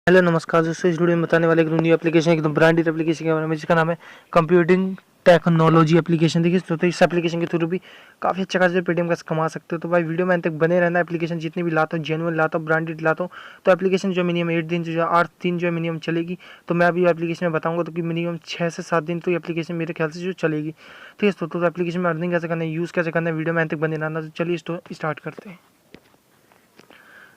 Hello नमस्कार दोस्तों, इस वीडियो में बताने वाले एक न्यू एप्लीकेशन एकदम ब्रांडेड एप्लीकेशन के बारे में जिसका नाम है कंप्यूटिंग टेक्नोलॉजी एप्लीकेशन। देखिए तो इस एप्लीकेशन के थ्रू भी काफ़ी अच्छा खासा पेटीएम का कमा सकते हो। तो भाई वीडियो में अंत तक बने रहना। एप्लीकेशन जितनी भी लाता हूँ जेन्युइन लाता हूँ, ब्रांडेड लाता हूँ। तो एप्लीकेशन जो मिनिमम 8 दिन जो 8 दिन जो मिनिमम चलेगी। तो मैं अभी एप्लीकेशन में बताऊँगा तो कि मिनिमम 6 से 7 दिन तो ये एप्लीकेशन मेरे ख्याल से जो चलेगी। ठीक है तो एप्लीकेशन में अर्निंग कैसे करना है, यूज़ कैसे करना है, वीडियो में अंत तक बने रहना। तो चलिए स्टार्ट करते हैं।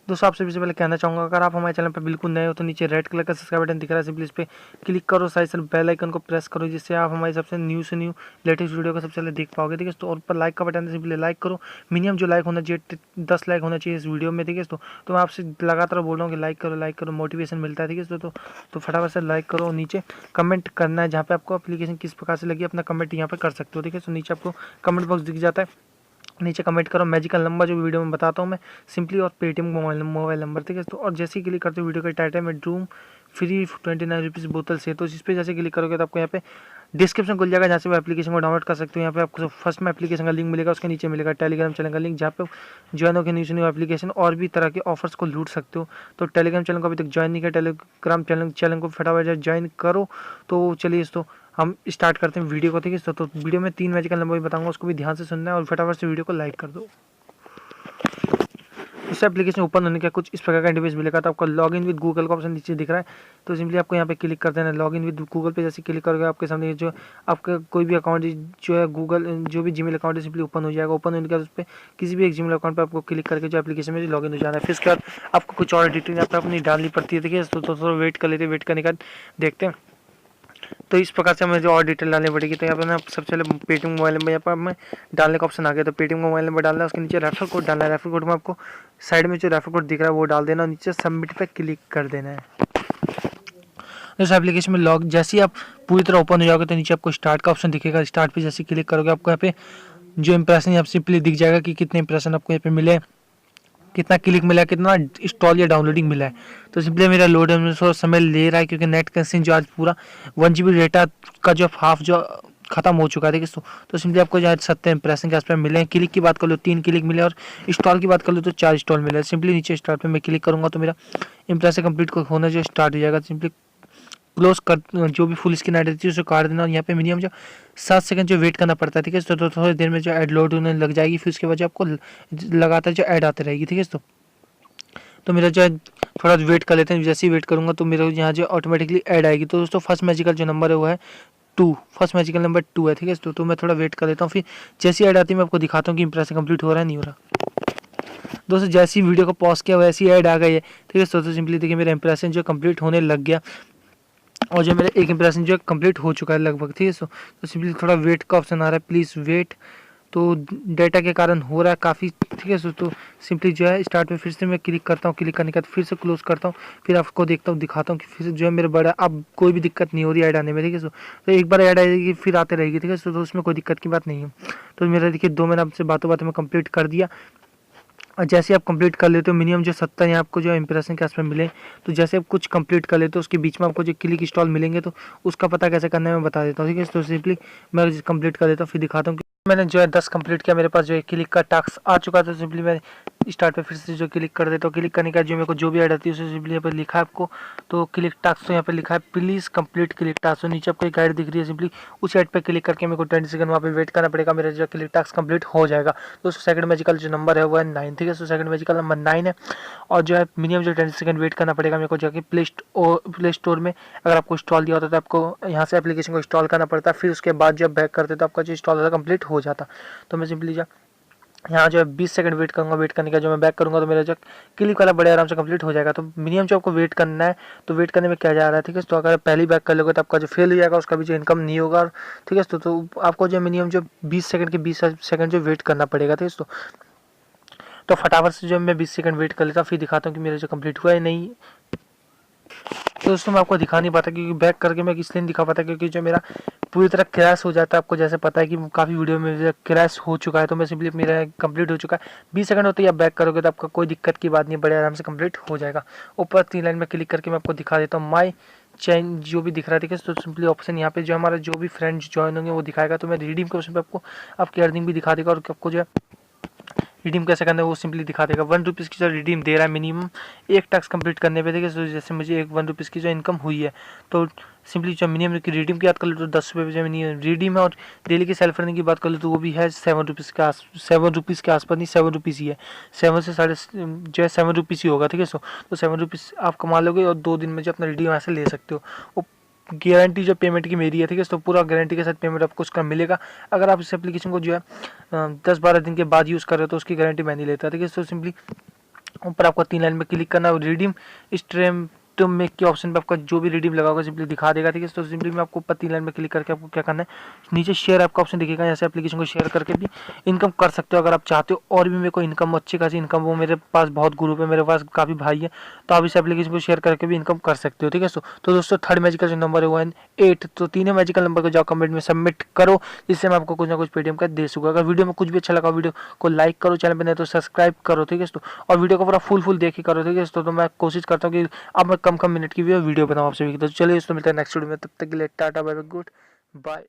दोस्तों आपसे सबसे पहले कहना चाहूँगा, अगर आप हमारे चैनल पर बिल्कुल नए हो तो नीचे रेड कलर का सब्सक्राइब बटन दिख रहा है, सिंपली इस पर क्लिक करो, साइड से बेल आइकन को प्रेस करो, जिससे आप हमारी सबसे न्यू से न्यू लेटेस्ट वीडियो को सबसे पहले देख पाओगे। ठीक है तो और ऊपर लाइक का बटन है, सिंपली लाइक करो। मिनिमम जो लाइक होना चाहिए 10 लाइक होना चाहिए इस वीडियो में। ठीक है तो मैं आपसे लगातार बोल रहा हूँ कि लाइक करो, मोटिवेशन मिलता है। ठीक है तो फटाफट से लाइक करो। नीचे कमेंट करना है, जहाँ पे आपको एप्लीकेशन किस प्रकार से लगी अपना कमेंट यहाँ पे कर सकते हो। ठीक है तो नीचे आपको कमेंट बॉक्स दिख जाता है, नीचे कमेंट करो मैजिकल नंबर जो वीडियो में बताता हूँ मैं, सिंपली और पेटीएम मोबाइल नंबर। ठीक है तो और जैसे ही क्लिक करते हो वीडियो के टाइटल में ड्रूम फ्री 29 रुपीज़ बोतल से, तो इस पर जैसे क्लिक करोगे तो आपको यहाँ पे डिस्क्रिप्शन खुल जाएगा, जहाँ से वो एप्लीकेशन को डाउनलोड कर सकते हो। यहाँ पे आपको फर्स्ट में एप्लीकेशन का लिंक मिलेगा, उसके नीचे मिलेगा टेलीग्राम चैनल का लिंक, जहाँ पे ज्वाइन होकर न्यू एप्लीकेशन और भी तरह के ऑफर्स को लूट सकते हो। तो टेलीग्राम चैनल को अभी तक ज्वाइन नहीं किया, टेलीग्राम चैनल को फटाफट ज्वाइन करो। तो चलिए तो हम स्टार्ट करते हैं वीडियो को। ठीक है तो वीडियो में 3 मैजिकल नंबर भी बताऊंगा, उसको भी ध्यान से सुनना है और फटाफट से वीडियो को लाइक कर दो। इस एप्लीकेशन ओपन होने का कुछ इस प्रकार का इंटरफेस मिलेगा। तो आपका लॉगिन विद गूगल का ऑप्शन नीचे दिख रहा है, तो सिंपली आपको यहाँ पे क्लिक कर देना है। लॉगिन विद गूगल पे जैसे क्लिक करोगे आपके सामने जो आपका कोई भी अकाउंट जो है गूगल जो भी जीमेल अकाउंट है सिंपली ओपन हो जाएगा। ओपन होने के बाद उस पर किसी भी एक जीमेल अकाउंट पर आपको क्लिक करके जो एप्लीकेशन में लॉगिन हो जाना है। फिर उसके बाद आपको कुछ और डिटेल यहाँ पर अपनी डालनी पड़ती है। देखिए तो थोड़ा वेट कर लेते हैं, वेट करने के बाद देखते हैं। तो इस प्रकार से हमें जो और डिटेल डालनी पड़ेगी। तो यहाँ पर ना सबसे पहले पेटीएम मोबाइल नंबर यहाँ पर हमें डालने का ऑप्शन आ गया। तो पेटीएम मोबाइल नंबर डालना है, उसके नीचे रेफर कोड डालना है। रेफर कोड में आपको साइड में जो रेफर कोड दिख रहा है वो डाल देना और नीचे सबमिट पे क्लिक कर देना है। इस एप्लीकेशन में लॉग जैसे ही आप पूरी तरह ओपन हो जाओगे तो नीचे आपको स्टार्ट का ऑप्शन दिखेगा। स्टार्ट पे जैसे क्लिक करोगे आपको यहाँ पे जो इंप्रेशन यहाँ सिंपली दिख जाएगा कि कितने इंप्रेशन आपको यहाँ पे मिले, कितना क्लिक मिला है, कितना इंस्टॉल या डाउनलोडिंग मिला है। तो सिंपली मेरा लोड होने में थोड़ा समय ले रहा है क्योंकि नेट कनेक्शन जो आज पूरा 1 GB डेटा का जो हाफ जो खत्म हो चुका है। देखिए तो सिंपली आपको जो है 70 इंप्रेशन के आसपास मिले हैं। क्लिक की बात कर लो 3 क्लिक मिले और इंस्टॉल की बात कर लो तो 4 इंस्टॉल मिले। सिंपली नीचे स्टार्ट पे मैं क्लिक करूँगा तो मेरा इंप्रेशन कंप्लीट होना जो स्टार्ट हो जाएगा। सिंपली क्लोज कर जो भी फुल स्क्रीन ऐड रहती है उसे काट देना और यहाँ पे मिनिमम जो 7 सेकंड जो वेट करना पड़ता है। ठीक है तो थोड़ी देर में जो ऐड लोड होने लग जाएगी, फिर उसके बाद जो आपको लगातार जो ऐड आते रहेगी। ठीक है तो मेरा जो है थोड़ा वेट कर लेते हैं। जैसे ही वेट करूँगा तो मेरा यहाँ जो ऑटोमेटिकली ऐड आएगी। तो दोस्तों फर्स्ट मैजिकल जो नंबर है वो है 2, फर्स्ट मैजिकल नंबर 2 है। ठीक है तो मैं थोड़ा वेट कर लेता हूँ, फिर जैसी ऐड आती है मैं आपको दिखाता हूँ कि इंप्रेशन कंप्लीट हो रहा है नहीं हो रहा। दोस्तों जैसी वीडियो को पॉज किया वैसी ऐड आ गई है। ठीक है तो सिंपली देखिए मेरा इंप्रेशन जो कंप्लीट होने लग गया और जो मेरा एक इंप्रेशन जो कंप्लीट हो चुका है लगभग। ठीक है तो सिंपली थोड़ा वेट का ऑप्शन आ रहा है, प्लीज़ वेट। तो डेटा के कारण हो रहा है काफ़ी। ठीक है तो सिंपली जो है स्टार्ट में फिर से मैं क्लिक करता हूँ, क्लिक करने के बाद फिर से क्लोज करता हूँ, फिर आपको देखता हूँ दिखाता हूँ कि फिर से जो है मेरा बड़ा अब कोई भी दिक्कत नहीं हो रही ऐड आने में। ठीक है तो एक बार ऐड आएगी फिर आते रहेगी। ठीक है तो उसमें कोई दिक्कत की बात नहीं है। तो मेरा देखिए 2 मैंने आपसे बातों में कंप्लीट कर दिया। और जैसे आप कंप्लीट कर लेते हो मिनिमम जो 70 यहाँ आपको जो इंप्रेशन के आसपास मिले, तो जैसे आप कुछ कंप्लीट कर लेते हो उसके बीच में आपको जो क्लिक इंस्टॉल मिलेंगे तो उसका पता कैसे करना है मैं बता देता हूँ। ठीक है तो सिंपली मैं कंप्लीट कर देता हूँ, फिर दिखाता हूँ कि मैंने जो है 10 कंप्लीट किया, मेरे पास जो है क्लिक का टास्क आ चुका था। तो सिंपली मैं स्टार्ट पे फिर से जो क्लिक कर देता हूँ, क्लिक करने का जो मेरे को जो भी ऐड आती है उसे सिंपली यहाँ पर लिखा है आपको। तो क्लिक टास्क तो यहाँ पे लिखा है प्लीज़ कंप्लीट क्लिक टास्क। तो नीचे आपको एक ऐड दिख रही है, सिंपली उस ऐड पे क्लिक करके मेरे को 20 सेकंड वहाँ पे वेट करना पड़ेगा, मेरा जो क्लिक टास्क कंप्लीट हो जाएगा। तो सेकंड मैजिकल जो नंबर है वो है 9। ठीक है तो सेकंड मैजिकल नंबर 9 है और जो है मिनिमम जो 10 सेकंड वेट करना पड़ेगा मेरे को जाके प्ले स्टोर में। अगर आपको इंस्टॉल दिया होता है तो आपको यहाँ से एप्लीकेशन को इंस्टॉल करना पड़ता है, फिर उसके बाद जब बैक करते तो आपका जो इंस्टॉल होता कंप्लीट हो जाता। तो मैं सिंपली यहाँ जो है 20 सेकंड वेट करूँगा, वेट करने का जो मैं बैक करूँगा तो मेरा जो क्लिक वाला बड़े आराम से कंप्लीट हो जाएगा। तो मिनिमम जो आपको वेट करना है तो वेट करने में क्या जा रहा है। ठीक है तो अगर पहली बैक कर लोगे तो आपका जो फेल हो जाएगा उसका भी जो इनकम नहीं होगा। ठीक है तो आपको जो मिनिमम जो 20 सेकंड के 20 सेकंड जो वेट करना पड़ेगा। ठीक है तो फटाफट से जो मैं 20 सेकंड वेट कर लेता हूँ, फिर दिखाता हूँ कि मेरा जो कंप्लीट हुआ है नहीं। तो दोस्तों मैं आपको दिखा नहीं पाता क्योंकि बैक करके मैं इसलिए नहीं दिखा पाता क्योंकि जो मेरा पूरी तरह क्रैश हो जाता है। आपको जैसे पता है कि काफ़ी वीडियो में क्रैश हो चुका है, तो मैं सिंपली मेरा कंप्लीट हो चुका है। 20 सेकंड होते ही आप बैक करोगे तो आपका कोई दिक्कत की बात नहीं, बड़े आराम से कंप्लीट हो जाएगा। ऊपर 3 लाइन में क्लिक करके मैं आपको दिखा देता हूँ माई चैन जो भी दिख रहा है। ठीक है तो सिंपली ऑप्शन यहाँ पे जो हमारा जो भी फ्रेंड्स ज्वाइन होंगे वो दिखाएगा। तो मैं रिडीम के ऑप्शन पे आपको आपकी अर्निंग भी दिखा देगा और आपको जो है रिडीम कैसे करना है वो सिंपली दिखा देगा। 1 रुपीज़ की जो रिडीम दे रहा है मिनिमम एक टास्क कंप्लीट करने पे, ठीक है। तो जैसे मुझे एक 1 रुपीज़ की जो इनकम हुई है, तो सिंपली जो मिनिमम की रिडीम की बात कर लो तो 10 रुपये जो मिनिमम रिडीम है, और डेली की सेल्फ अर्निंग की बात कर लो तो वो भी है 7 रुपीज़ के आसपास नहीं, 7 रुपीज़ ही है। 7 से साढ़े जो है 7 रुपीज़ ही होगा, ठीक है। तो 7 रुपीज़ आप कमा लोगे और 2 दिन में जो अपना रिडीम ऐसे ले सकते हो। वो गारंटी जो पेमेंट की मेरी है, ठीक है। तो पूरा गारंटी के साथ पेमेंट आपको उसका मिलेगा। अगर आप इस एप्लीकेशन को जो है 10-12 दिन के बाद यूज़ कर रहे हो तो उसकी गारंटी मैं नहीं लेता, ठीक है। तो सिंपली ऊपर आपको 3 लाइन में क्लिक करना है, रिडीम स्ट्रीम टू मेक के ऑप्शन पे आपका जो भी रिडीम लगा होगा सिंपली दिखा देगा, ठीक है। तो सिंपली मैं आपको ऊपर 3 लाइन में क्लिक करके आपको क्या करना है, नीचे शेयर ऐप का ऑप्शन दिखेगा, यहाँ से एप्लीकेशन को शेयर करके भी इनकम कर सकते हो अगर आप चाहते हो। और भी मेरे को इनकम अच्छी खासी इनकम, वो मेरे पास बहुत ग्रुप है, मेरे पास काफ़ी भाई है, तो आप इस एप्लीकेशन को शेयर करके भी इनकम कर सकते हो, ठीक है। तो दोस्तों थर्ड मैजिकल जो नंबर है वो है 8। तो तीनों मैजिकल नंबर को जाओ कमेंट में सबमिट करो, जिससे मैं आपको कुछ ना कुछ पेटीएम का दे सकूँ। अगर वीडियो में कुछ भी अच्छा लगा वीडियो को लाइक करो, चैनल पर नहीं तो सब्सक्राइब करो, ठीक है। और वीडियो को पूरा फुल देखी करो, ठीक है। तो मैं कोशिश करता हूँ कि अब मैं कम मिनट की वीडियो बनाऊँ आपसे भी। तो चलिए दोस्तों मिलते हैं नेक्स्ट वीडियो में, तब तक के लिए tata bye bye, good bye.